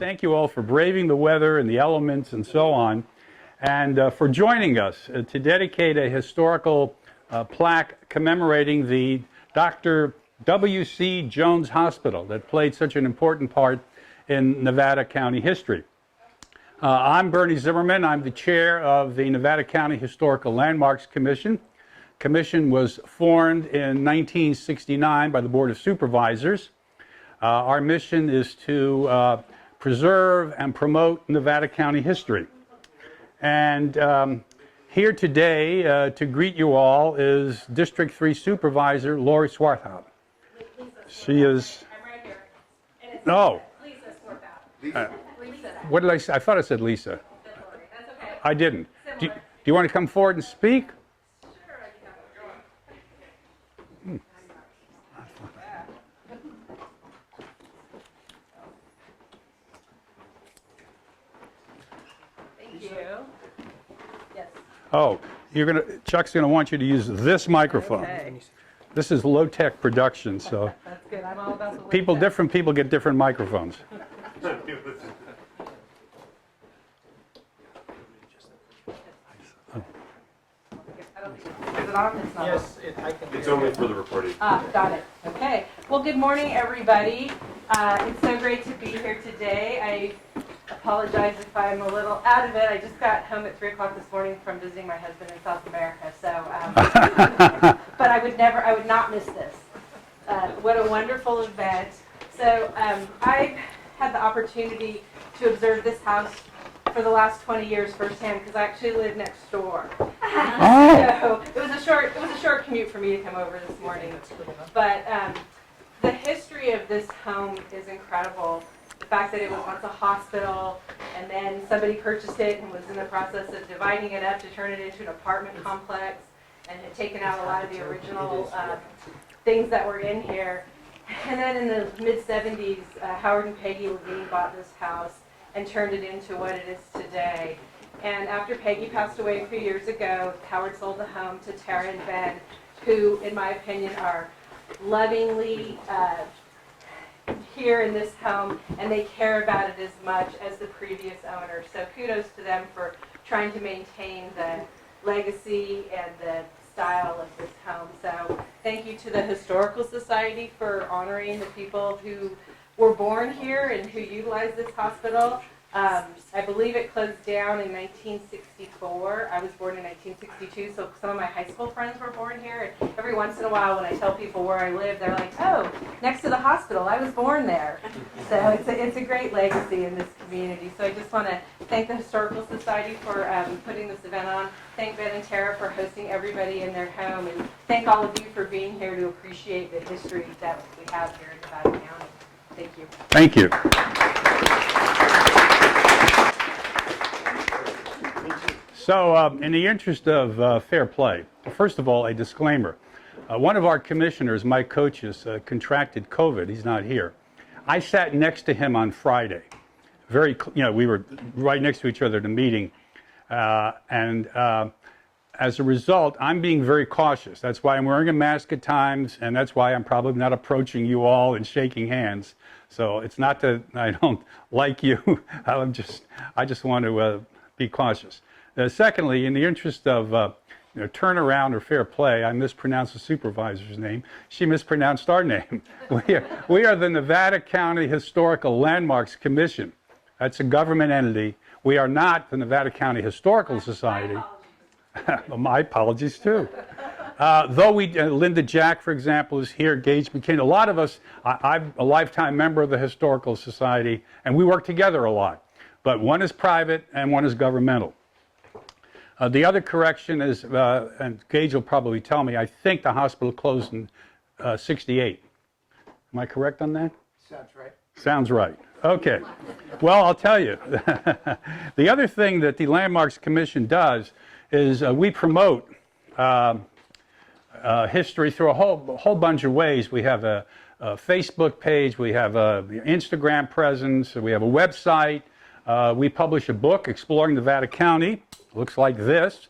thank you all for braving the weather and the elements and so on, and for joining us to dedicate a historical plaque commemorating the Dr. W.C. Jones Hospital that played such an important part in Nevada County history. I'm Bernie Zimmerman. I'm the chair of the Nevada County Historical Landmarks Commission. Commission was formed in 1969 by the Board of Supervisors. Our mission is to preserve and promote Nevada County history. And here today to greet you all is District 3 Supervisor Lori Swarthout. She is... I'm right here. And it's Oh. Lisa Swarthout. Lisa. What did I say? I thought I said Lisa. That's okay. I didn't. Do Similar. you want to come forward and speak? Sure, I can. Thank you. Yes. Oh, Chuck's gonna want you to use this microphone. Okay. This is low-tech production, so That's good. I'm all about the different people get different microphones. Is it on? It's not. Yes, I can. It's only for the recording. Got it. Okay. Well, good morning, everybody. It's so great to be here today. I apologize if I'm a little out of it. I just got home at 3 o'clock this morning from visiting my husband in South America. So, but I would not miss this. What a wonderful event. So I've had the opportunity to observe this house for the last 20 years firsthand because I actually live next door. Oh. So it was a short commute for me to come over this morning. But the history of this home is incredible. The fact that it was once a hospital and then somebody purchased it and was in the process of dividing it up to turn it into an apartment complex and had taken out a lot of the original things that were in here. And then in the mid-70s, Howard and Peggy Levine bought this house and turned it into what it is today. And after Peggy passed away a few years ago, Howard sold the home to Tara and Ben, who, in my opinion, are lovingly here in this home, and they care about it as much as the previous owner. So kudos to them for trying to maintain the legacy and the style of this home. So thank you to the Historical Society for honoring the people who were born here and who utilized this hospital. I believe it closed down in 1964. I was born in 1962, so some of my high school friends were born here. And every once in a while when I tell people where I live, they're like, oh, next to the hospital, I was born there. So it's a great legacy in this community. So I just want to thank the Historical Society for putting this event on. Thank Ben and Tara for hosting everybody in their home. And thank all of you for being here to appreciate the history that we have here in Nevada County. Thank you. Thank you. So, in the interest of fair play, first of all, a disclaimer. One of our commissioners, Mike Coaches, contracted COVID. He's not here. I sat next to him on Friday. We were right next to each other at a meeting. And as a result, I'm being very cautious. That's why I'm wearing a mask at times, and that's why I'm probably not approaching you all and shaking hands. So it's not that I don't like you. I just want to be cautious. Secondly, in the interest of turnaround or fair play, I mispronounced the supervisor's name. She mispronounced our name. We are the Nevada County Historical Landmarks Commission. That's a government entity. We are not the Nevada County Historical Society. My apologies too. Though Linda Jack, for example, is here, Gage McKinney, a lot of us, I'm a lifetime member of the Historical Society, and we work together a lot. But one is private and one is governmental. The other correction is, and Gage will probably tell me, I think the hospital closed in 68. Am I correct on that? Sounds right. Sounds right. Okay. Well, I'll tell you. The other thing that the Landmarks Commission does is we promote history through a whole bunch of ways. We have a Facebook page, we have an Instagram presence, we have a website. We publish a book, Exploring Nevada County. Looks like this,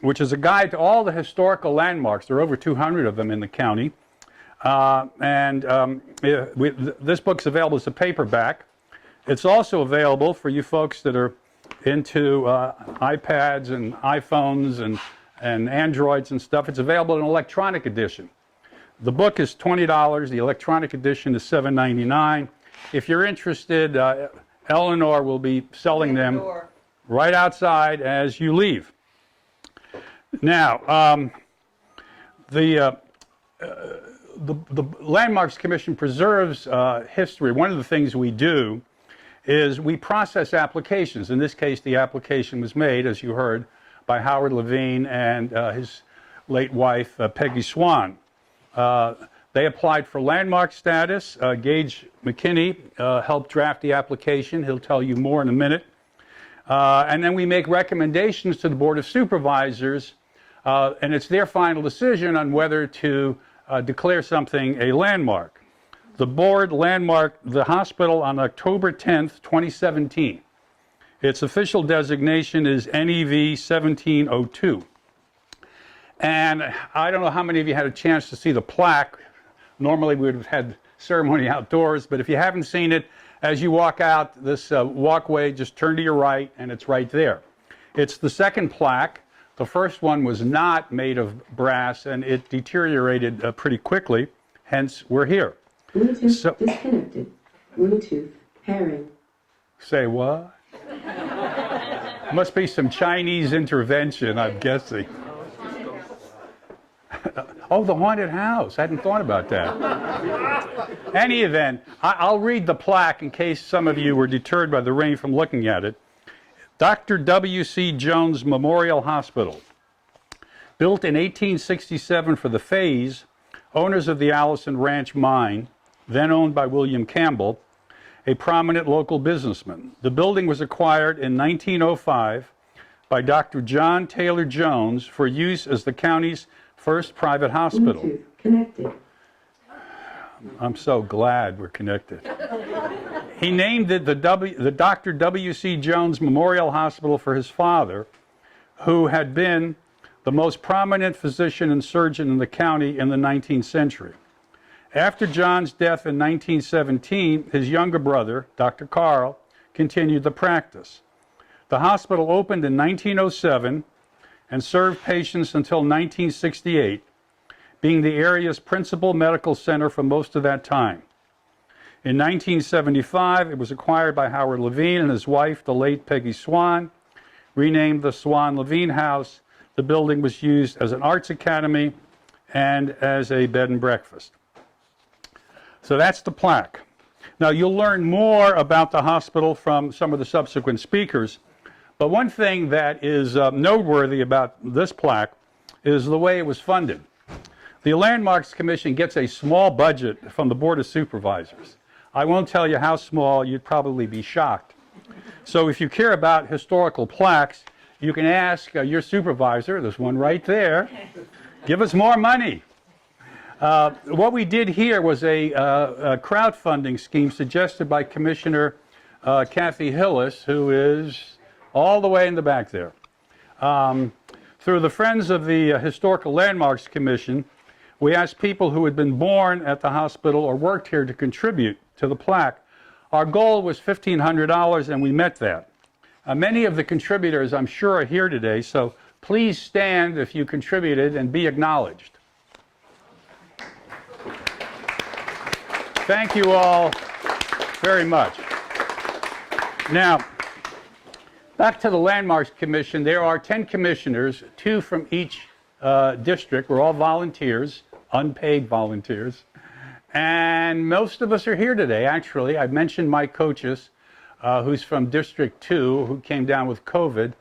which is a guide to all the historical landmarks. There are over 200 of them in the county. This book's available as a paperback. It's also available for you folks that are into iPads and iPhones and Androids and stuff. It's available in an electronic edition. The book is $20. The electronic edition is $7.99. If you're interested, Eleanor will be selling them right outside as you leave. Now, the Landmarks Commission preserves history. One of the things we do is we process applications. In this case, the application was made, as you heard, by Howard Levine and his late wife, Peggy Swan. They applied for landmark status. Gage McKinney helped draft the application. He'll tell you more in a minute. And then we make recommendations to the Board of Supervisors, and it's their final decision on whether to declare something a landmark. The board landmarked the hospital on October 10th, 2017. Its official designation is NEV 1702. And I don't know how many of you had a chance to see the plaque. Normally we would have had ceremony outdoors, but if you haven't seen it, as you walk out this walkway, just turn to your right and it's right there. It's the second plaque. The first one was not made of brass and it deteriorated pretty quickly, hence we're here. Bluetooth disconnected. Bluetooth pairing. Say what? Must be some Chinese intervention, I'm guessing. Oh, the haunted house. I hadn't thought about that. Any event, I'll read the plaque in case some of you were deterred by the rain from looking at it. Dr. W.C. Jones Memorial Hospital. Built in 1867 for the Fays, owners of the Allison Ranch mine, then owned by William Campbell, a prominent local businessman. The building was acquired in 1905 by Dr. John Taylor Jones for use as the county's first private hospital. Bluetooth connected. I'm so glad we're connected. He named it the Dr. W.C. Jones Memorial Hospital for his father, who had been the most prominent physician and surgeon in the county in the 19th century. After John's death in 1917, his younger brother, Dr. Carl, continued the practice. The hospital opened in 1907 and served patients until 1968, being the area's principal medical center for most of that time. In 1975, it was acquired by Howard Levine and his wife, the late Peggy Swan. Renamed the Swan Levine House, the building was used as an arts academy and as a bed and breakfast. So that's the plaque. Now, you'll learn more about the hospital from some of the subsequent speakers, but one thing that is noteworthy about this plaque is the way it was funded. The Landmarks Commission gets a small budget from the Board of Supervisors. I won't tell you how small, you'd probably be shocked. So if you care about historical plaques, you can ask your supervisor, there's one right there, give us more money. What we did here was a crowdfunding scheme suggested by Commissioner Kathy Hillis, who is all the way in the back there. Through the Friends of the Historical Landmarks Commission, we asked people who had been born at the hospital or worked here to contribute to the plaque. Our goal was $1,500, and we met that. Many of the contributors, I'm sure, are here today, so please stand if you contributed and be acknowledged. Thank you all very much. Now, back to the Landmarks Commission. There are 10 commissioners, 2 from each district. We're all volunteers, unpaid volunteers. And most of us are here today, actually. I've mentioned Mike Coaches, who's from District 2, who came down with COVID.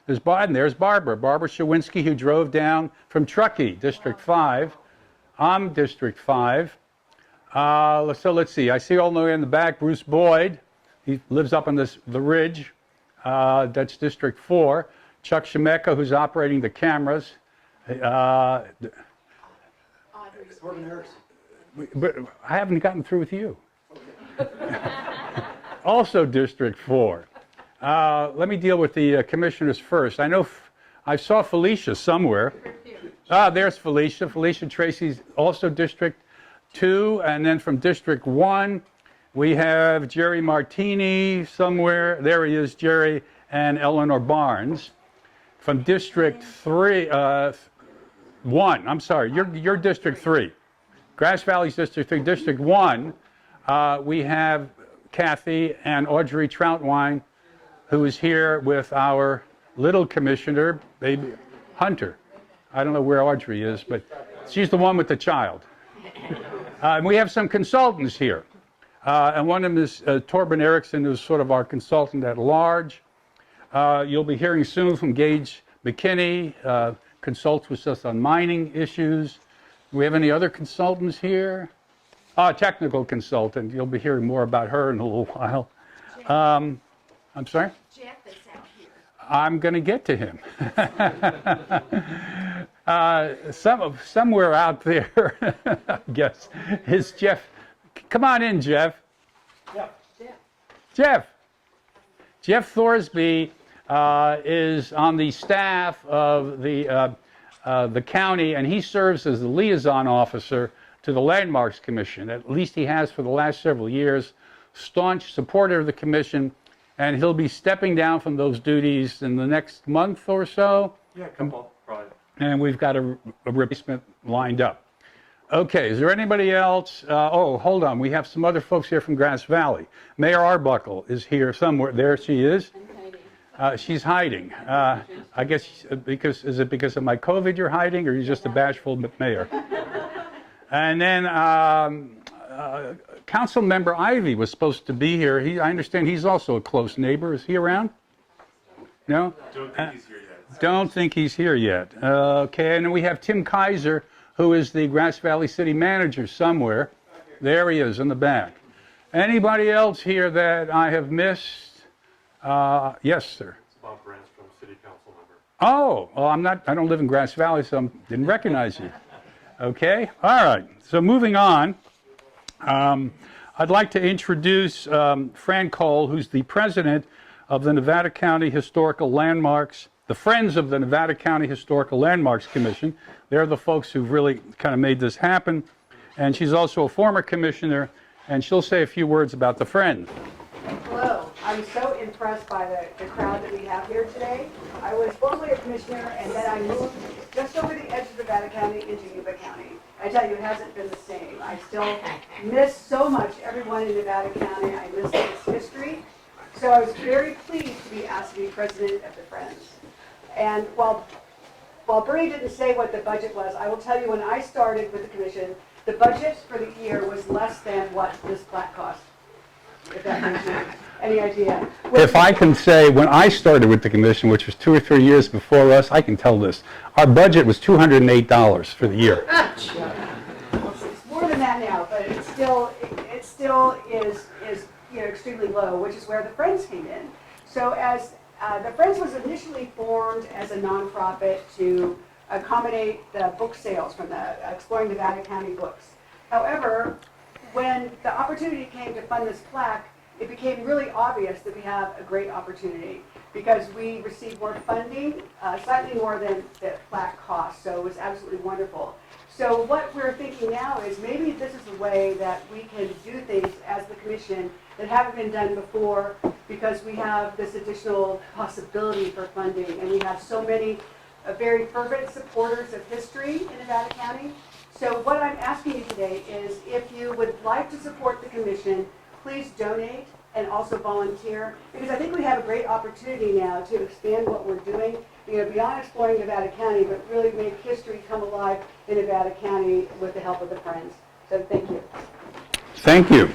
There's Barbara Shawinski, who drove down from Truckee, District 5. I'm District 5. So let's see. I see all the way in the back Bruce Boyd. He lives up on the ridge. That's District 4. Chuck Shemeka, who's operating the cameras. But I haven't gotten through with you. Also District 4. Let me deal with the commissioners first. I saw Felicia somewhere. There's Felicia. Felicia Tracy's also District 2, and then from District 1, We have Jerry Martini somewhere. There he is, Jerry, and Eleanor Barnes. From District 1, I'm sorry, you're District 3. Grass Valley's District 3. District 1, we have Kathy and Audrey Troutwine, who is here with our little commissioner, baby Hunter. I don't know where Audrey is, but she's the one with the child. And we have some consultants here. And one of them is Torben Erickson, who's sort of our consultant at large. You'll be hearing soon from Gage McKinney, consults with us on mining issues. Do we have any other consultants here? Technical consultant. You'll be hearing more about her in a little while. I'm sorry? Jeff is out here. I'm going to get to him. Somewhere out there, I guess, is Jeff. Come on in, Jeff. Jeff. Jeff Thorsby is on the staff of the county, and he serves as the liaison officer to the Landmarks Commission. At least he has for the last several years. Staunch supporter of the commission, and he'll be stepping down from those duties in the next month or so. Yeah, a couple, probably. And we've got a replacement lined up. Okay, is there anybody else? Oh, hold on. We have some other folks here from Grass Valley. Mayor Arbuckle is here somewhere. There she is. She's hiding. I guess is it because of my COVID you're hiding, or you're just a bashful mayor? And then Council Member Ivy was supposed to be here. I understand he's also a close neighbor. Is he around? No? Don't think he's here yet. Don't think he's here yet. Okay, and then we have Tim Kaiser, who is the Grass Valley City Manager somewhere. There he is in the back. Anybody else here that I have missed? Yes, sir. It's Bob Branch from City Council member. Oh, well, I don't live in Grass Valley, so I didn't recognize you. Okay, all right. So moving on, I'd like to introduce Fran Cole, who's the president of the Nevada County Historical Landmarks, the Friends of the Nevada County Historical Landmarks Commission. They're the folks who've really kind of made this happen. And she's also a former commissioner, and she'll say a few words about the Friends. Hello. I'm so impressed by the crowd that we have here today. I was formerly a commissioner, and then I moved just over the edge of Nevada County into Yuba County. I tell you, it hasn't been the same. I still miss so much everyone in Nevada County. I miss its history. So I was very pleased to be asked to be president of the Friends. And while Bernie didn't say what the budget was, I will tell you when I started with the commission, the budget for the year was less than what this plaque cost. If that gives you any idea. If I can say, when I started with the commission, which was 2 or 3 years before us, I can tell this. Our budget was $208 for the year. It's more than that now, but it still is extremely low, which is where the Friends came in. So as the Friends was initially formed as a nonprofit to accommodate the book sales from the Exploring Nevada County books. However, when the opportunity came to fund this plaque, it became really obvious that we have a great opportunity because we received more funding, slightly more than the plaque cost, so it was absolutely wonderful. So what we're thinking now is maybe this is a way that we can do things as the commission that haven't been done before because we have this additional possibility for funding, and we have so many very fervent supporters of history in Nevada County. So what I'm asking you today is if you would like to support the commission, please donate and also volunteer, because I think we have a great opportunity now to expand what we're doing, beyond exploring Nevada County, but really make history come alive in Nevada County with the help of the Friends. So thank you. Thank you.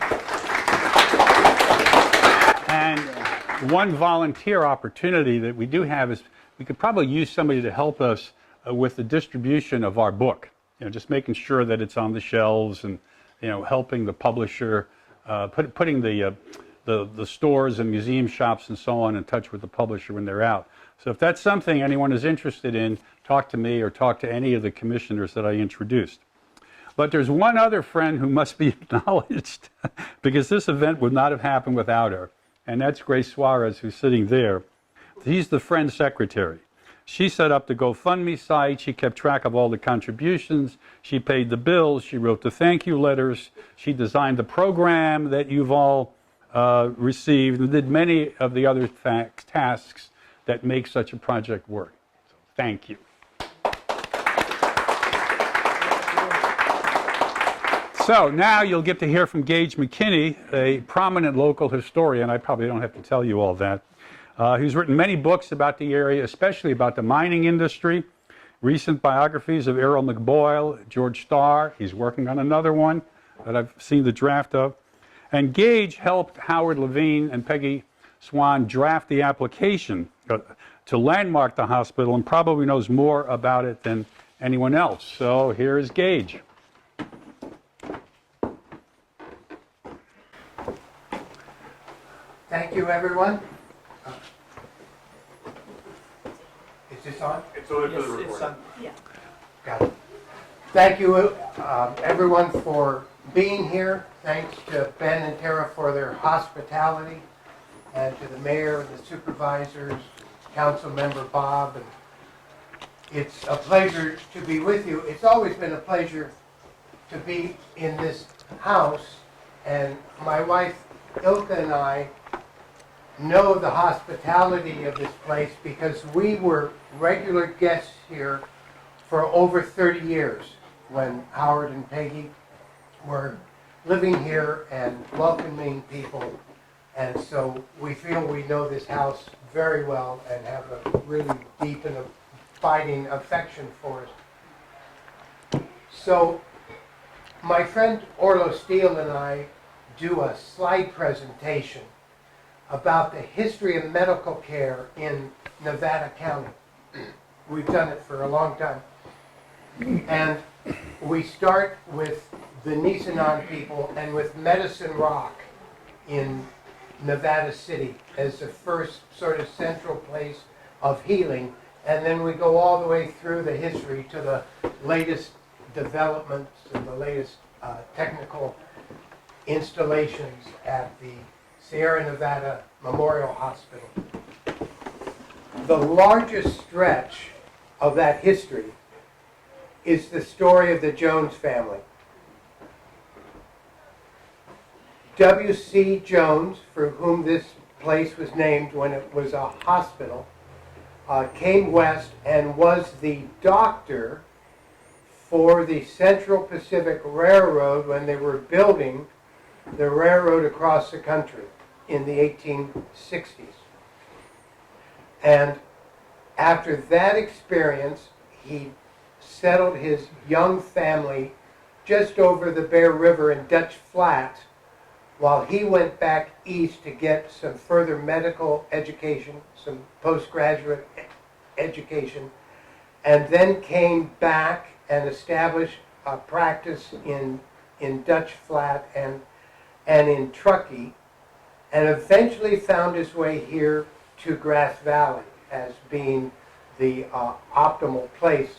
And one volunteer opportunity that we do have is we could probably use somebody to help us with the distribution of our book. Just making sure that it's on the shelves and, helping the publisher, putting the stores and museum shops and so on in touch with the publisher when they're out. So if that's something anyone is interested in, talk to me or talk to any of the commissioners that I introduced. But there's one other friend who must be acknowledged because this event would not have happened without her, and that's Grace Suarez, who's sitting there. He's the Friends Secretary. She set up the GoFundMe site. She kept track of all the contributions. She paid the bills. She wrote the thank you letters. She designed the program that you've all received and did many of the other tasks that make such a project work. So, thank you. So now you'll get to hear from Gage McKinney, a prominent local historian. I probably don't have to tell you all that. He's written many books about the area, especially about the mining industry. Recent biographies of Errol McBoyle, George Starr. He's working on another one that I've seen the draft of. And Gage helped Howard Levine and Peggy Swan draft the application to landmark the hospital and probably knows more about it than anyone else. So here's Gage. Thank you, everyone. Is this on? It's only for the recording. Got it. Thank you, everyone, for being here. Thanks to Ben and Tara for their hospitality, and to the mayor and the supervisors, council member Bob. And it's a pleasure to be with you. It's always been a pleasure to be in this house, and my wife Ilka and I know the hospitality of this place because we were regular guests here for over 30 years when Howard and Peggy were living here and welcoming people. And so we feel we know this house very well and have a really deep and abiding affection for it. So my friend Orlo Steele and I do a slide presentation about the history of medical care in Nevada County. We've done it for a long time. And we start with the Nisenan people and with Medicine Rock in Nevada City as the first sort of central place of healing. And then we go all the way through the history to the latest developments and the latest technical installations at the Sierra Nevada Memorial Hospital. The largest stretch of that history is the story of the Jones family. W.C. Jones, for whom this place was named when it was a hospital, came west and was the doctor for the Central Pacific Railroad when they were building the railroad across the country in the 1860s. And after that experience, he settled his young family just over the Bear River in Dutch Flat while he went back east to get some further medical education, some postgraduate education, and then came back and established a practice in Dutch Flat and in Truckee, and eventually found his way here to Grass Valley as being the optimal place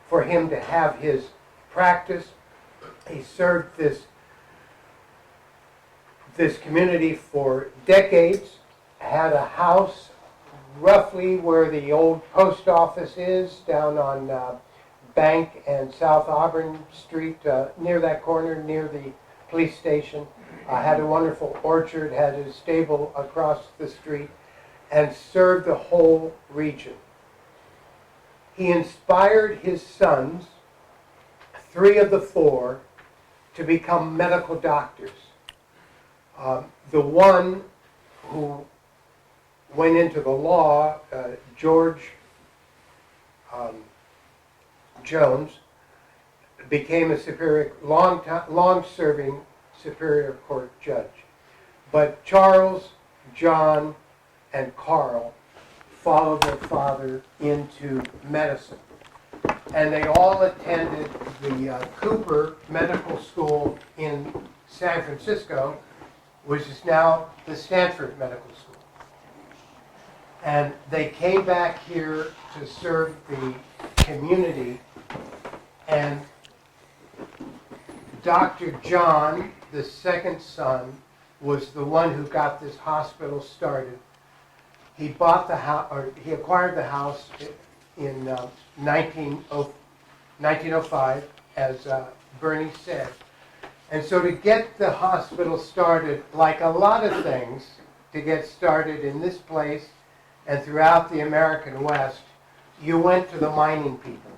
for him to have his practice. He served this community for decades, had a house roughly where the old post office is, down on Bank and South Auburn Street, near that corner, near the police station. Had a wonderful orchard, had a stable across the street, and served the whole region. He inspired his sons, 3 of the 4, to become medical doctors. The one who went into the law, George Jones, became a long-serving Superior Court judge. But Charles, John, and Carl followed their father into medicine. And they all attended the Cooper Medical School in San Francisco, which is now the Stanford Medical School. And they came back here to serve the community, and Dr. John, the second son, was the one who got this hospital started. He bought the house, or he acquired the house in 1905, as Bernie said. And so to get the hospital started, like a lot of things, to get started in this place and throughout the American West, you went to the mining people.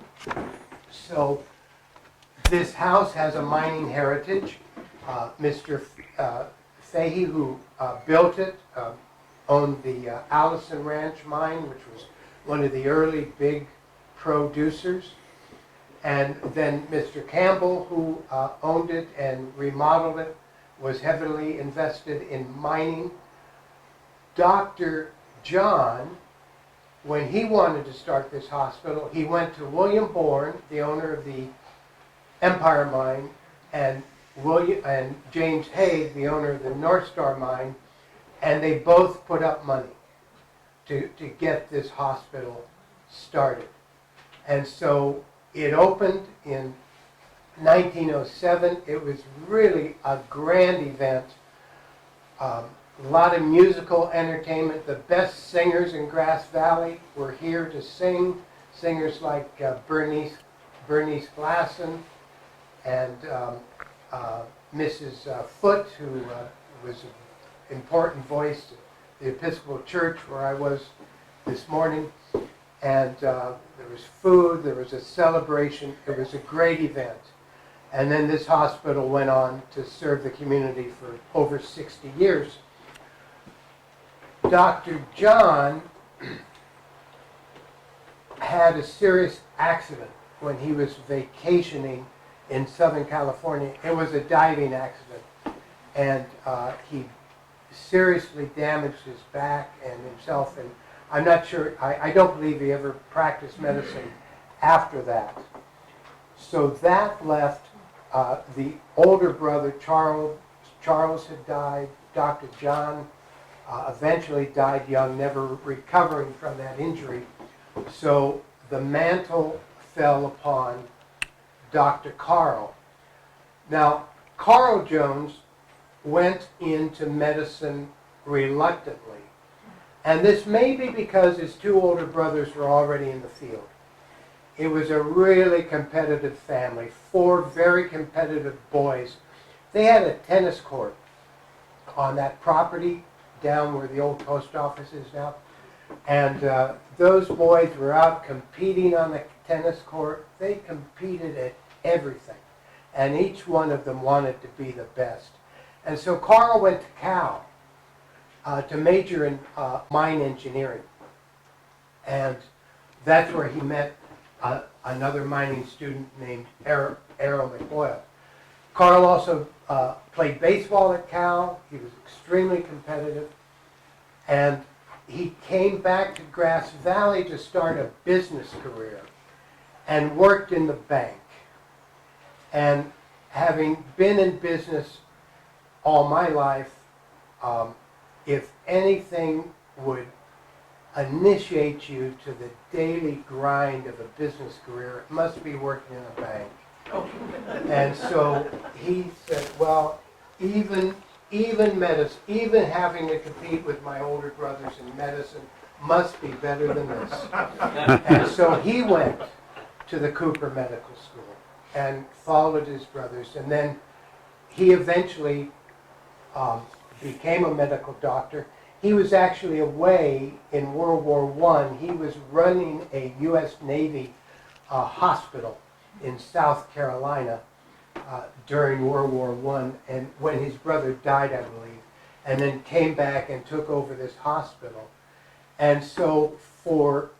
So this house has a mining heritage. Mr. Fahey, who built it, owned the Allison Ranch mine, which was one of the early big producers. And then Mr. Campbell, who owned it and remodeled it, was heavily invested in mining. Dr. John, when he wanted to start this hospital, he went to William Bourne, the owner of the Empire Mine, and James Haig, the owner of the North Star Mine, and they both put up money to get this hospital started. And so it opened in 1907. It was really a grand event. A lot of musical entertainment. The best singers in Grass Valley were here to sing. Singers like Bernice Glasson and Mrs. Foote, who was an important voice at the Episcopal Church where I was this morning. And there was food, there was a celebration, it was a great event. And then this hospital went on to serve the community for over 60 years. Dr. John had a serious accident when he was vacationing in Southern California. It was a diving accident, and he seriously damaged his back and himself, and I'm not sure, I don't believe he ever practiced medicine after that. So that left the older brother, Charles had died. Dr. John eventually died young, never recovering from that injury. So the mantle fell upon Dr. Carl. Now, Carl Jones went into medicine reluctantly. And this may be because his two older brothers were already in the field. It was a really competitive family, 4 very competitive boys. They had a tennis court on that property down where the old post office is now. And those boys were out competing on the tennis court. They competed at everything. And each one of them wanted to be the best. And so Carl went to Cal to major in mine engineering. And that's where he met another mining student named Errol McBoyle. Carl also played baseball at Cal. He was extremely competitive. And he came back to Grass Valley to start a business career and worked in the bank. And having been in business all my life, if anything would initiate you to the daily grind of a business career, it must be working in a bank. And so he said, well, even medicine, even having to compete with my older brothers in medicine must be better than this. And so he went to the Cooper Medical School and followed his brothers. And then he eventually became a medical doctor. He was actually away in World War I. He was running a U.S. Navy hospital in South Carolina during World War I, and when his brother died, I believe, and then came back and took over this hospital. And so for,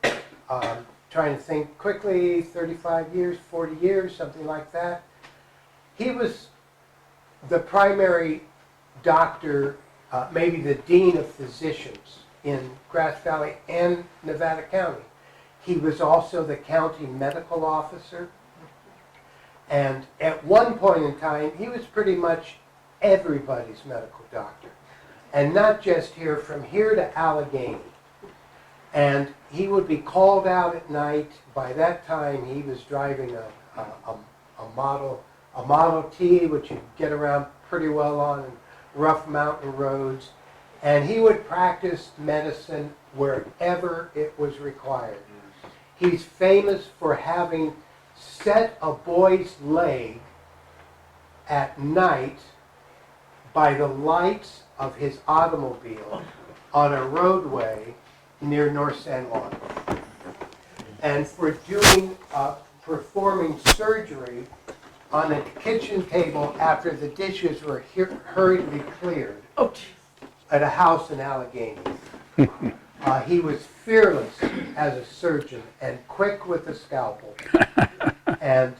trying to think quickly, 35 years, 40 years, something like that, he was the primary doctor, maybe the dean of physicians in Grass Valley and Nevada County. He was also the county medical officer. And at one point in time, he was pretty much everybody's medical doctor. And not just here, from here to Allegheny. And he would be called out at night. By that time, he was driving a Model T, which you'd get around pretty well on rough mountain roads. And he would practice medicine wherever it was required. He's famous for having set a boy's leg at night by the lights of his automobile on a roadway near North San Juan. And for performing surgery on a kitchen table after the dishes were hurriedly cleared at a house in Allegheny. He was fearless as a surgeon and quick with the scalpel. And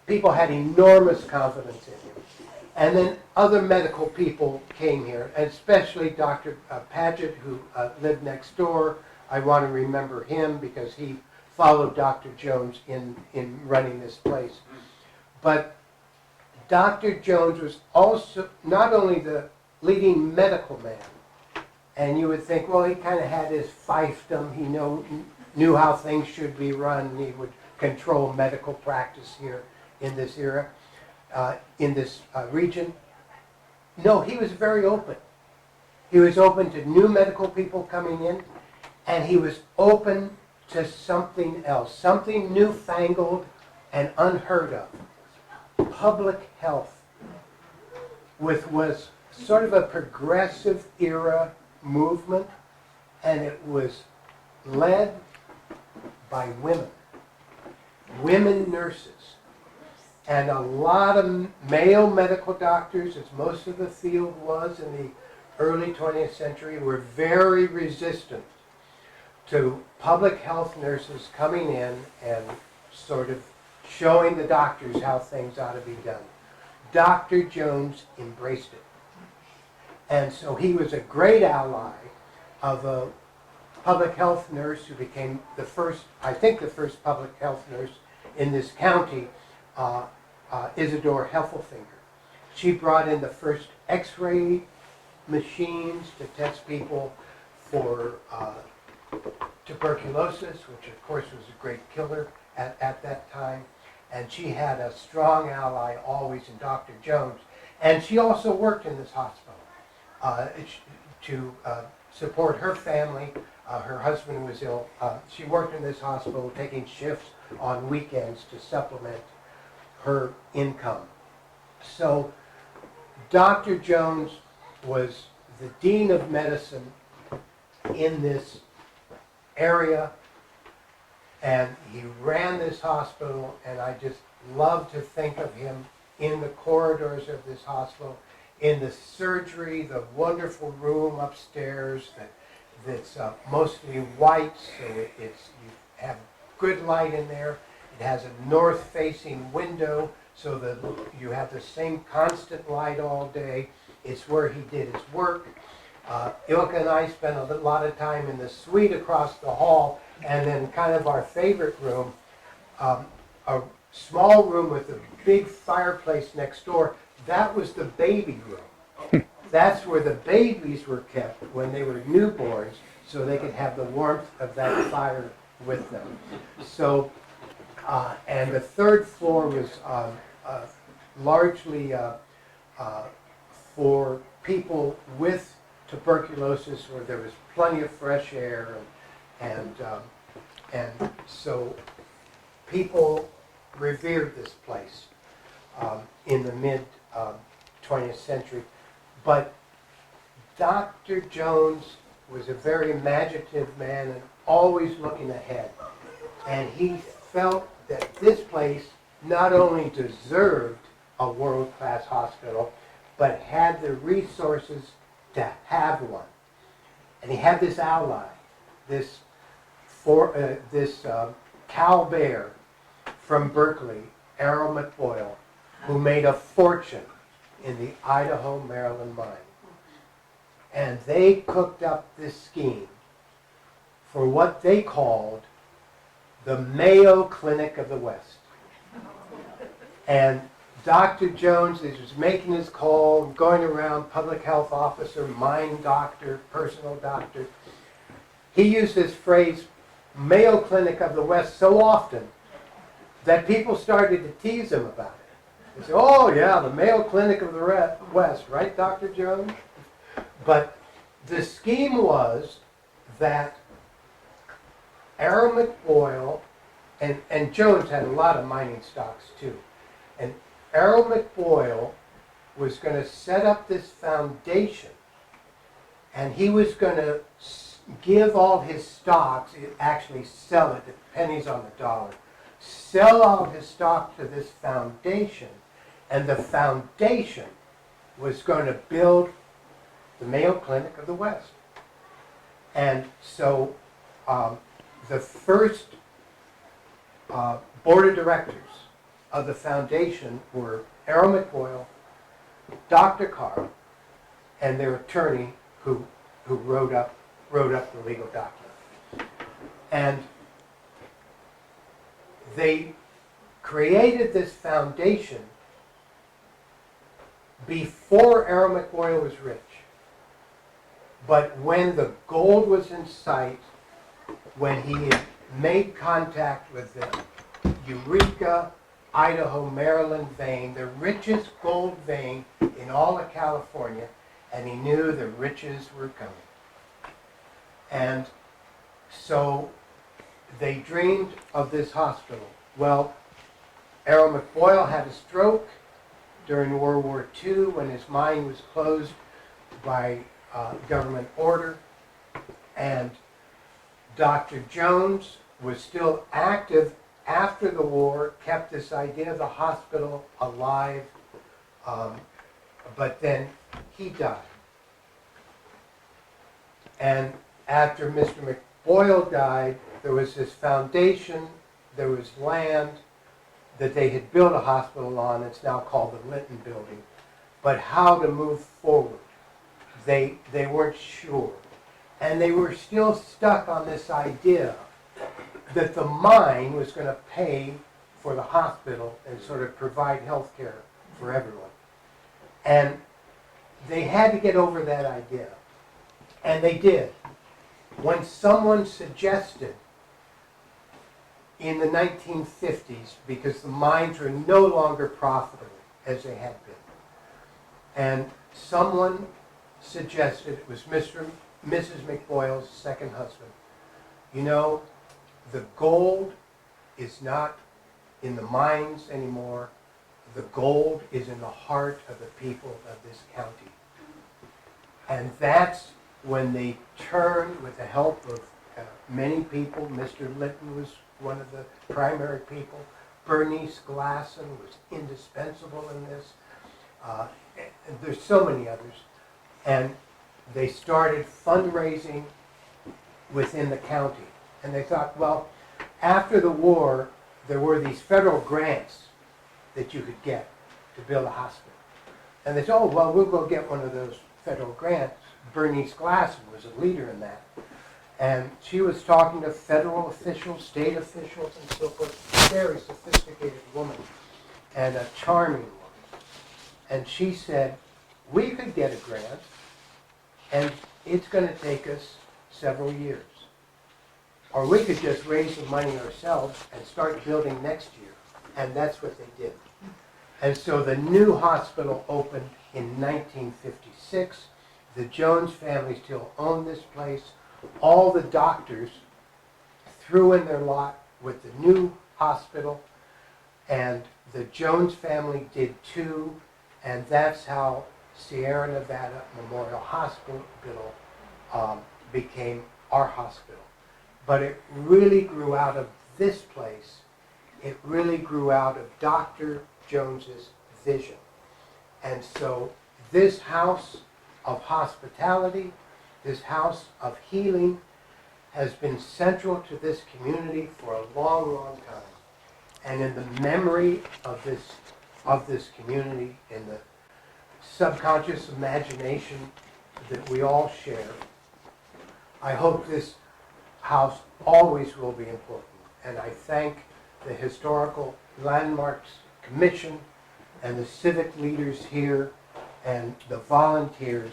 people had enormous confidence in him. And then other medical people came here, and especially Dr. Paget, who lived next door. I want to remember him because he followed Dr. Jones in running this place. But Dr. Jones was also not only the leading medical man, and you would think, well, he kind of had his fiefdom. He knew how things should be run, and he would control medical practice here in this era, in this region. No, he was very open. He was open to new medical people coming in, and he was open to something else, something newfangled and unheard of. Public health was sort of a progressive era movement, and it was led by women nurses. And a lot of male medical doctors, as most of the field was in the early 20th century, were very resistant to public health nurses coming in and sort of showing the doctors how things ought to be done. Dr. Jones embraced it. And so he was a great ally of a public health nurse who became the first public health nurse in this county, Isadore Heffelfinger. She brought in the first X-ray machines to test people for tuberculosis, which of course was a great killer at that time. And she had a strong ally always in Dr. Jones. And she also worked in this hospital to support her family. Her husband was ill. She worked in this hospital taking shifts on weekends to supplement her income. So Dr. Jones was the dean of medicine in this area, and he ran this hospital, and I just love to think of him in the corridors of this hospital, in the surgery, the wonderful room upstairs that's mostly white, so you have good light in there. It has a north-facing window, so that you have the same constant light all day. It's where he did his work. Ilka and I spent a lot of time in the suite across the hall, and then kind of our favorite room, a small room with a big fireplace next door. That was the baby room. That's where the babies were kept when they were newborns, so they could have the warmth of that fire with them. So, and the third floor was largely for people with tuberculosis, where there was plenty of fresh air, and so people revered this place in the mid 20th century. But Dr. Jones was a very imaginative man and always looking ahead. And he felt that this place not only deserved a world-class hospital, but had the resources to have one. And he had this ally, this Cal Bear from Berkeley, Errol McBoyle, who made a fortune in the Idaho, Maryland mine. And they cooked up this scheme for what they called the Mayo Clinic of the West. And Dr. Jones is making his call, going around, public health officer, mine doctor, personal doctor. He used this phrase, Mayo Clinic of the West, so often that people started to tease him about it. They said, oh yeah, the Mayo Clinic of the West, right, Dr. Jones? But the scheme was that Arrow McBoyle, and Jones had a lot of mining stocks too. And Arrow McBoyle was going to set up this foundation, and he was going to give all his stocks, actually sell it at pennies on the dollar, sell all his stock to this foundation, and the foundation was going to build the Mayo Clinic of the West. And so the first board of directors of the foundation were Arrow McBoyle, Dr. Carr, and their attorney who wrote up the legal document. And they created this foundation before Arrow McBoyle was rich. But when the gold was in sight, when he had made contact with the Eureka, Idaho, Maryland vein, the richest gold vein in all of California, and he knew the riches were coming. And so they dreamed of this hospital. Well, Arrow McBoyle had a stroke during World War II when his mine was closed by government order, and Dr. Jones was still active after the war, kept this idea of the hospital alive, but then he died. And after Mr. McBoyle died, there was this foundation, there was land that they had built a hospital on. It's now called the Linton Building. But how to move forward, they weren't sure. And they were still stuck on this idea that the mine was going to pay for the hospital and sort of provide health care for everyone. And they had to get over that idea. And they did. When someone suggested in the 1950s, because the mines were no longer profitable as they had been, and someone suggested, it was Mrs. McBoyle's second husband, you know, the gold is not in the mines anymore. The gold is in the heart of the people of this county. And that's when they turned, with the help of many people. Mr. Linton was one of the primary people. Bernice Glasson was indispensable in this. And there's so many others. And they started fundraising within the county. And they thought, well, after the war, there were these federal grants that you could get to build a hospital. And they said, oh, well, we'll go get one of those federal grants. Bernice Glasson was a leader in that. And she was talking to federal officials, state officials, and so forth. Very sophisticated woman and a charming woman. And she said, we could get a grant, and it's going to take us several years. Or we could just raise the money ourselves and start building next year. And that's what they did. And so the new hospital opened in 1956. The Jones family still owned this place. All the doctors threw in their lot with the new hospital, and the Jones family did too, and that's how Sierra Nevada Memorial Hospital became our hospital. But it really grew out of this place. It really grew out of Dr. Jones's vision. And so this house of hospitality, this house of healing, has been central to this community for a long, long time. And in the memory of this community, in the subconscious imagination that we all share, I hope this house always will be important. And I thank the Historical Landmarks Commission and the civic leaders here and the volunteers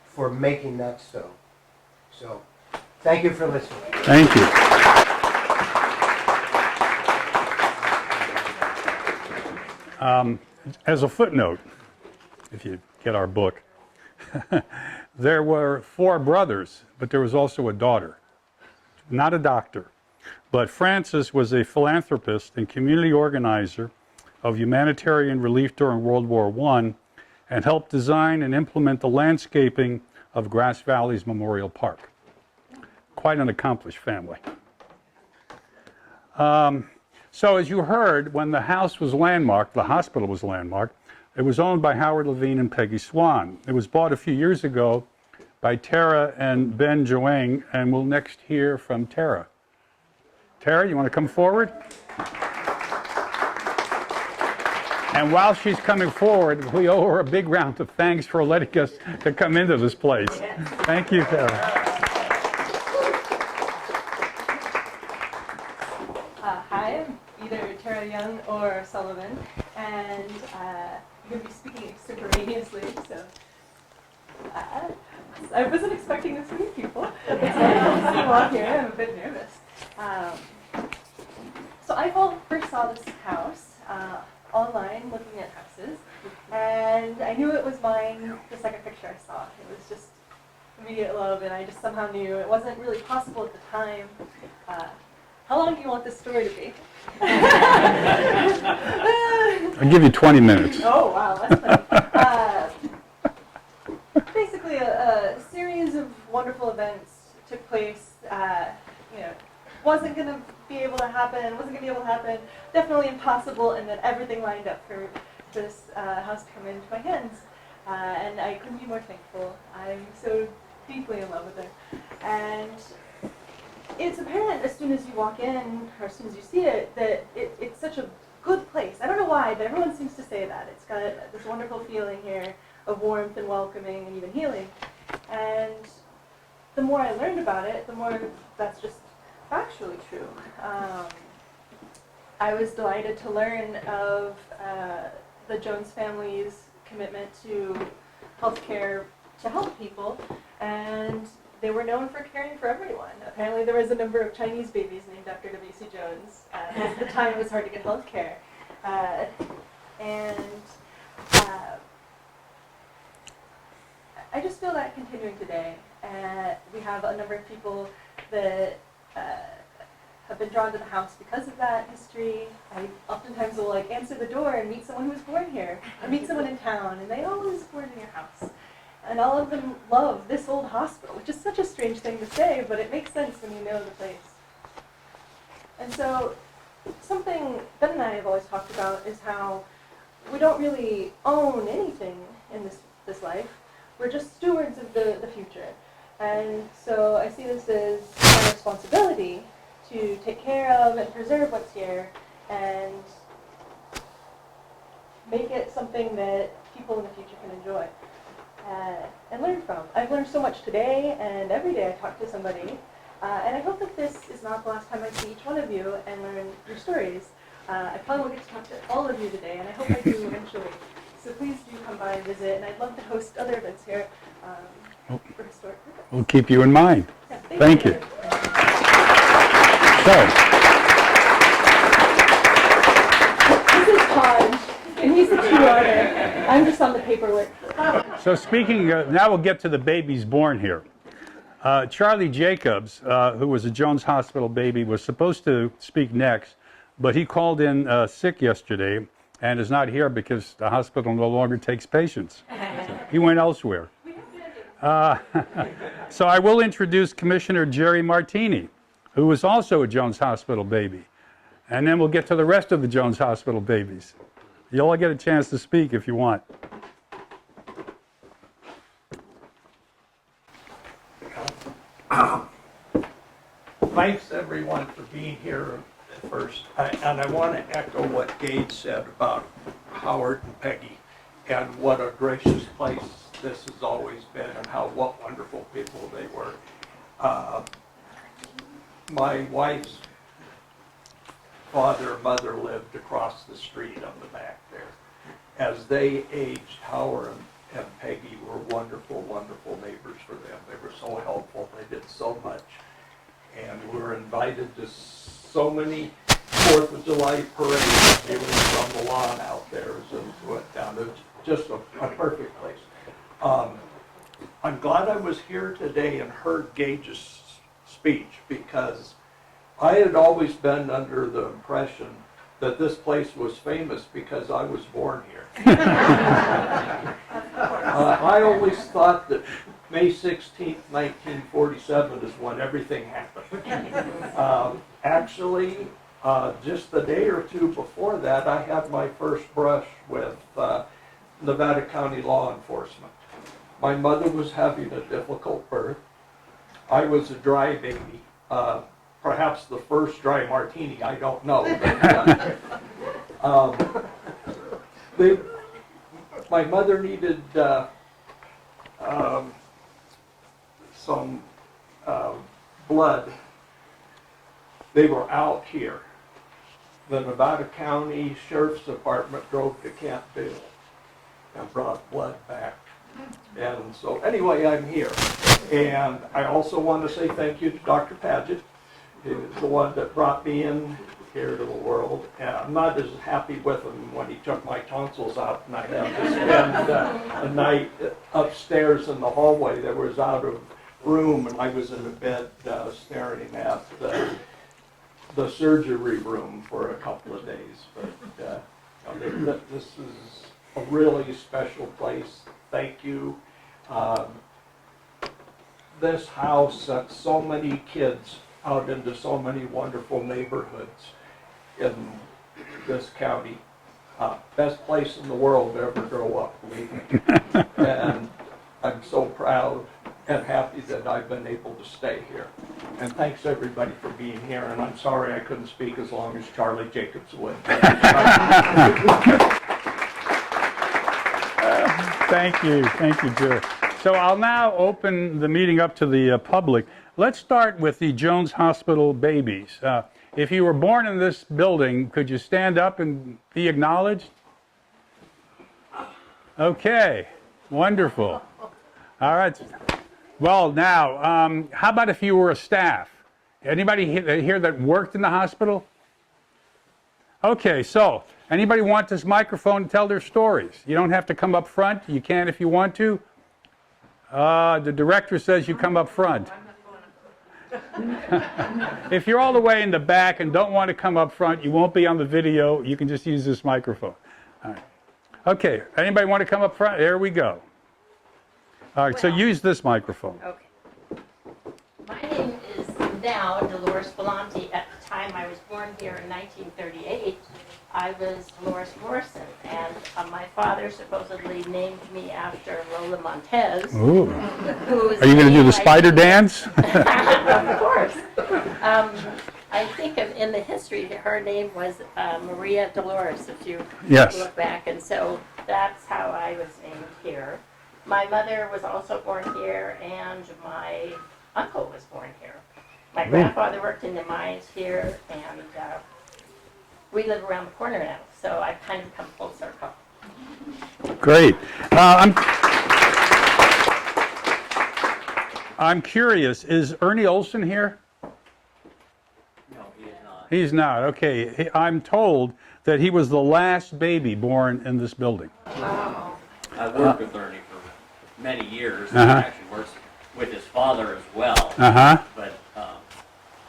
for making that so. So, thank you for listening. Thank you. As a footnote, if you get our book, there were 4 brothers, but there was also a daughter, not a doctor. But Francis was a philanthropist and community organizer of humanitarian relief during World War I and helped design and implement the landscaping of Grass Valley's Memorial Park. Quite an accomplished family. So as you heard, when the house was landmarked, the hospital was landmarked, it was owned by Howard Levine and Peggy Swan. It was bought a few years ago by Tara and Ben Joang, and we'll next hear from Tara. Tara, you want to come forward? And while she's coming forward, we owe her a big round of thanks for letting us to come into this place. Thank you, Tara. Hi, I'm either Tara Young or Sullivan, and I'm going to be speaking extemporaneously, so I wasn't expecting this many people. It's wonderful to see you all here. I'm a bit nervous. So I first saw this house online looking at houses, and I knew it was mine the second picture I saw. It was just immediate love, and I just somehow knew it wasn't really possible at the time. How long do you want this story to be? I'll give you 20 minutes. Oh, wow, that's funny. Basically, a series of wonderful events took place. Wasn't going to be able to happen, definitely impossible, and then everything lined up for this house to come into my hands. And I couldn't be more thankful. I'm so deeply in love with it. And it's apparent as soon as you walk in, or as soon as you see it, that it's such a good place. I don't know why, but everyone seems to say that. It's got this wonderful feeling here of warmth and welcoming and even healing. And the more I learned about it, the more that's just factually true. I was delighted to learn of the Jones family's commitment to healthcare to help people, and they were known for caring for everyone. Apparently there was a number of Chinese babies named after W.C. Jones. At the time it was hard to get health care. I just feel that continuing today. We have a number of people that have been drawn to the house because of that history. I oftentimes will answer the door and meet someone who was born here, or meet someone in town, and they always born in your house. And all of them love this old hospital, which is such a strange thing to say, but it makes sense when you know the place. And so something Ben and I have always talked about is how we don't really own anything in this life. We're just stewards of the future. And so I see this as my responsibility to take care of and preserve what's here and make it something that people in the future can enjoy and learn from. I've learned so much today, and every day I talk to somebody. And I hope that this is not the last time I see each one of you and learn your stories. I probably will get to talk to all of you today, and I hope I do eventually. So please do come by and visit, and I'd love to host other events here for historic purpose. We'll keep you in mind. Yeah, Thank you. So, This is Todd, and he's the two-arter. I'm just on the paperwork. so speaking, now we'll get to the babies born here. Charlie Jacobs, who was a Jones Hospital baby, was supposed to speak next, but he called in sick yesterday and is not here because the hospital no longer takes patients. So he went elsewhere. So I will introduce Commissioner Jerry Martini, who was also a Jones Hospital baby. And then we'll get to the rest of the Jones Hospital babies. You'll all get a chance to speak if you want. Thanks everyone for being here first. And I want to echo what Gage said about Howard and Peggy and what a gracious place this has always been and what wonderful people they were. My wife's father and mother lived across the street on the back there. As they aged, Howard and Peggy were wonderful, wonderful neighbors for them. They were so helpful. They did so much. And we were invited to so many 4th of July parades. They were from the lawn out there as it went down. It was just a perfect place. I'm glad I was here today and heard Gage's speech because I had always been under the impression that this place was famous because I was born here. I always thought that May 16th, 1947 is when everything happened. Actually, just the day or two before that, I had my first brush with Nevada County law enforcement. My mother was having a difficult birth. I was a dry baby. Perhaps the first dry martini, I don't know. My mother needed some blood. They were out here. The Nevada County Sheriff's Department drove to Camp Bill and brought blood back. And so anyway, I'm here. And I also want to say thank you to Dr. Paget. He was the one that brought me in here to the world. And I'm not as happy with him when he took my tonsils out and I had to spend a night upstairs in the hallway that was out of room, and I was in a bed staring at the surgery room for a couple of days. But this is a really special place. Thank you. This house sent so many kids out into so many wonderful neighborhoods in this county. Best place in the world to ever grow up, believe me. And I'm so proud and happy that I've been able to stay here. And thanks everybody for being here, and I'm sorry I couldn't speak as long as Charlie Jacobs would. Thank you, Jerry. So I'll now open the meeting up to the public. Let's start with the Jones Hospital babies. If you were born in this building, could you stand up and be acknowledged? Okay, wonderful. All right. Well, now, how about if you were a staff? Anybody here that worked in the hospital? Okay, so anybody want this microphone to tell their stories? You don't have to come up front. You can if you want to. The director says you come up front. If you're all the way in the back and don't want to come up front, you won't be on the video. You can just use this microphone. All right. Okay, anybody want to come up front? There we go. All right, so use this microphone. Okay. My name is now Dolores Belanti. At the time I was born here in 1938, I was Dolores Morrison, and my father supposedly named me after Lola Montez. Ooh. Who's Are you going to do the spider dance? Of course. I think in the history, her name was Maria Dolores, if you Yes. look back, and so that's how I was named here. My mother was also born here, and my uncle was born here. My grandfather worked in the mines here, and we live around the corner now, so I've kind of come full circle. Great. I'm curious, is Ernie Olson here? No, he is not. He's not. Okay. I'm told that he was the last baby born in this building. I worked with Ernie for many years. Uh-huh. He actually works with his father as well. Uh-huh. But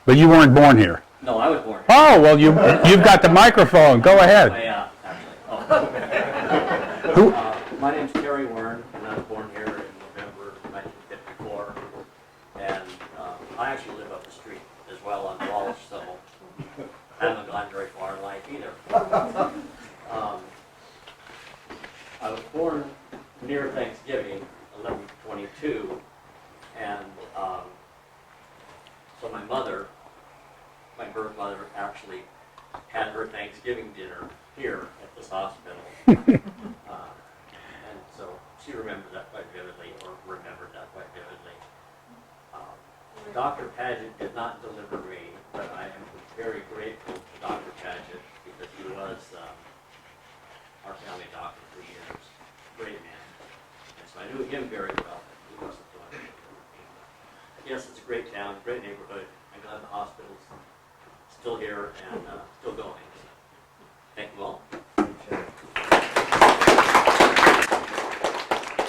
But you weren't born here. no, I was born here. Oh, well, you've got the microphone. Go ahead. Actually. Who? My name's Terry Wern, and I was born here in November 1954. And I actually live up the street as well on Walsh, so I haven't gone very far in life either. I was born near Thanksgiving, 11/22, and so my mother, my birth mother, actually had her Thanksgiving dinner here at this hospital. And so she remembered that quite vividly, or remembered that quite vividly. Dr. Paget did not deliver me, but I am very grateful to Dr. Paget because he was our family doctor for years. Great man. And so I knew him very well. He wasn't doing it. Yes, it's a great town, great neighborhood. I'm glad the hospital's still here and still going. Thank you all.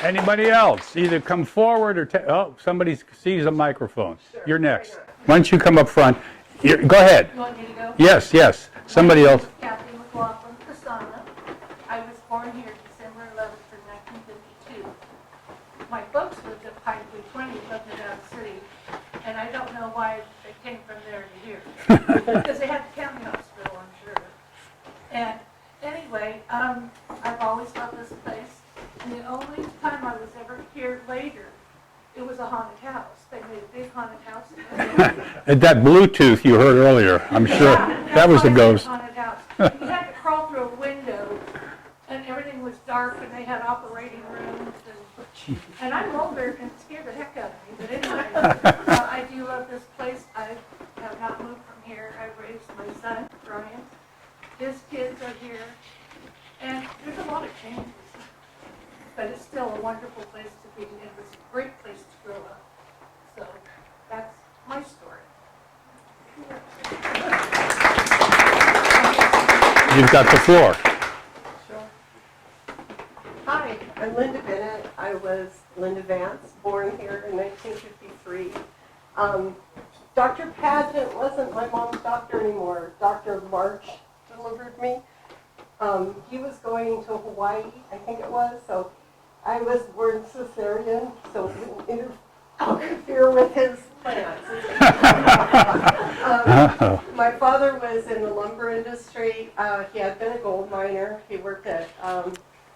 Anybody else? Either come forward or oh, somebody sees a microphone. You're next. Why don't you come up front? Go ahead. You want me to go? Yes, yes. Somebody else. Kathy McLaughlin Castana. I was born here December 11th of 1952. My folks lived at Pineview 20, lived in Down City, and I don't know why they came from there to here. Because they had the county hospital, I'm sure. And anyway, I've always loved this place. And the only time I was ever here later, it was a haunted house. They made a big haunted house. That Bluetooth you heard earlier, I'm sure. Yeah, That was the that's why it's ghost. a haunted house. You had to crawl through a window, and everything was dark, and they had operating rooms. And I'm older and it scared the heck out of me. But anyway, I do love this place. I have not moved from here. I raised my son, Brian. His kids are here. And there's a lot of changes. But it's still a wonderful place to be, and it was a great place to grow up. So that's my story. You've got the floor. Hi, I'm Linda Bennett. I was Linda Vance, born here in 1953. Dr. Paget wasn't my mom's doctor anymore. Dr. March delivered me. He was going to Hawaii, I think it was, so I was born cesarean, so it didn't interfere with his plans. My father was in the lumber industry. He had been a gold miner. He worked at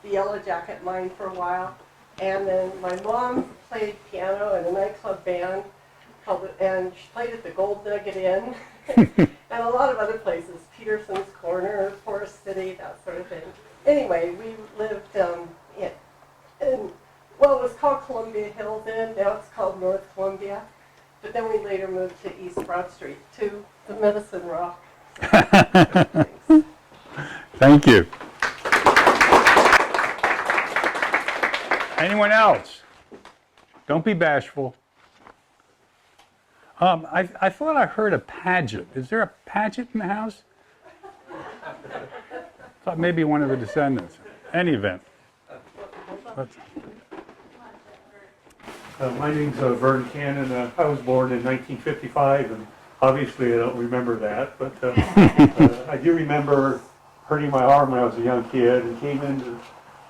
the Yellow Jacket mine for a while. And then my mom played piano in a nightclub band, and she played at the Gold Nugget Inn, and a lot of other places, Peterson's Corner, Forest City, that sort of thing. Anyway, we lived in well, it was called Columbia Hills then, now it's called North Columbia. But then we later moved to East Broad Street, to the Medicine Rock. Thank you. Anyone else? Don't be bashful. I thought I heard a Paget. Is there a Paget in the house? Thought maybe one of the descendants. Any event. My name's Vern Cannon. I was born in 1955, and obviously I don't remember that, but I do remember hurting my arm when I was a young kid and came into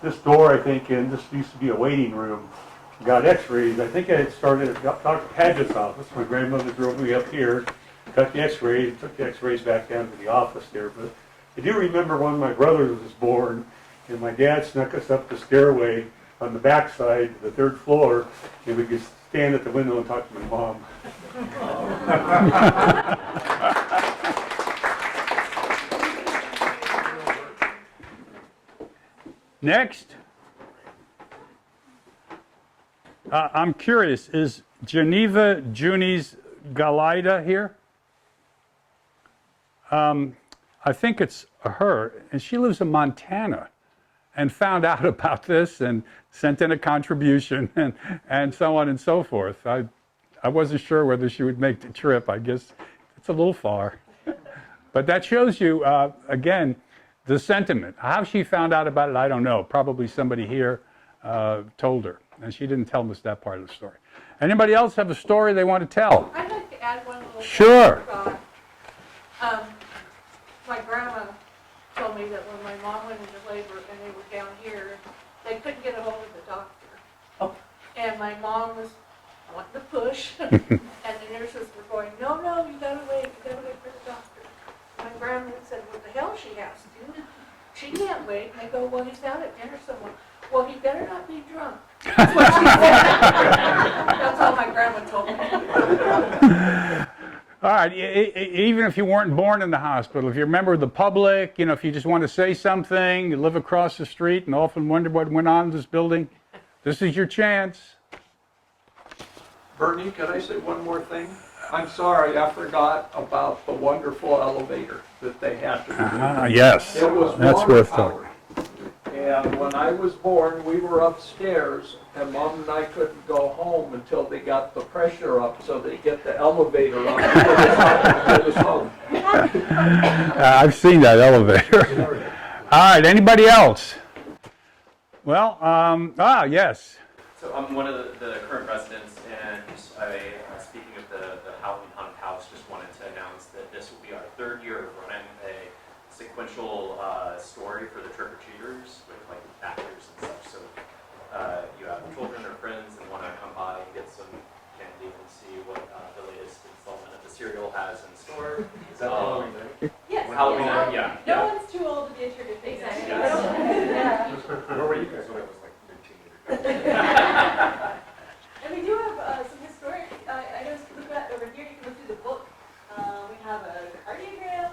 this door, I think, and this used to be a waiting room. Got x-rays. I think I had started at Dr. Paget's office. My grandmother drove me up here, got the x-rays, and took the x-rays back down to the office there. But I do remember when my brother was born, and my dad snuck us up the stairway on the back side, the third floor, and we could stand at the window and talk to my mom. Next. I'm curious, is Geneva Juni's Galida here? I think it's her, and she lives in Montana and found out about this and sent in a contribution and so on and so forth. I wasn't sure whether she would make the trip. I guess it's a little far. But that shows you, again, the sentiment. How she found out about it, I don't know. Probably somebody here told her, and she didn't tell us that part of the story. Anybody else have a story they want to tell? I'd like to add one little Sure. thing. My grandma told me that when my mom went into labor and they were down here, they couldn't get a hold of the doctor. Oh. And my mom was wanting to push, and the nurses were going, no, you gotta wait for the doctor. My grandma said, what the hell she has to? She can't wait. And they go, well, he's out at dinner somewhere. Well, he better not be drunk. That's what she said. That's all my grandma told me. All right, even if you weren't born in the hospital, if you're a member of the public, if you just want to say something, you live across the street and often wonder what went on in this building, this is your chance. Bernie, can I say one more thing? I'm sorry, I forgot about the wonderful elevator that they had to do. Yes, It was that's worth water-powered. talking. And when I was born, we were upstairs, and Mom and I couldn't go home until they got the pressure up, so they get the elevator up to get us home. I've seen that elevator. All right, anybody else? Well, yes. So I'm one of the current residents, and speaking of the Howland Haunted House, just wanted to announce that third year of running a sequential story for the trick-or-treaters with like actors and such. So you have children or friends and want to come by and get some candy and see what the latest installment of the cereal has in store. Is that Halloween night? Yes. Halloween, yes. yeah. No one's too old to be a trick-or-treater. Exactly. Yeah. Where were you guys when I was like 15 years old? And we do have some historic items to look at over here. You can look through the book. We have a cardiogram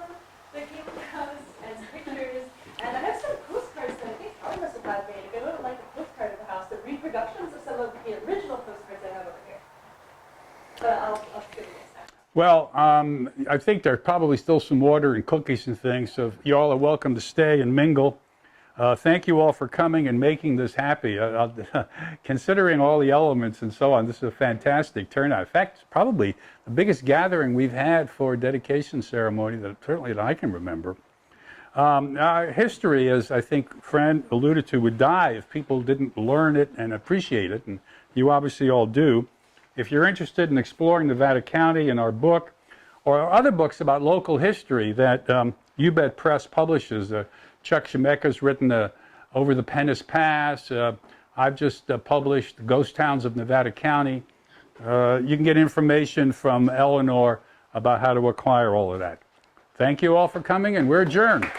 that came with the house and some pictures. And I have some postcards that I think Howard must have had made. If anyone would like a postcard of the house, the reproductions of some of the original postcards I have over here. But I'll show you this now. Well, I think there's probably still some water and cookies and things, so you all are welcome to stay and mingle. Thank you all for coming and making this happy. Considering all the elements and so on, this is a fantastic turnout. In fact, it's probably the biggest gathering we've had for a dedication ceremony certainly that I can remember. History, as I think Fran alluded to, would die if people didn't learn it and appreciate it, and you obviously all do. If you're interested in exploring Nevada County and our book, or other books about local history that You Bet Press publishes, Chuck Shemeka's written Over the Pennis Pass. I've just published Ghost Towns of Nevada County. You can get information from Eleanor about how to acquire all of that. Thank you all for coming, and we're adjourned.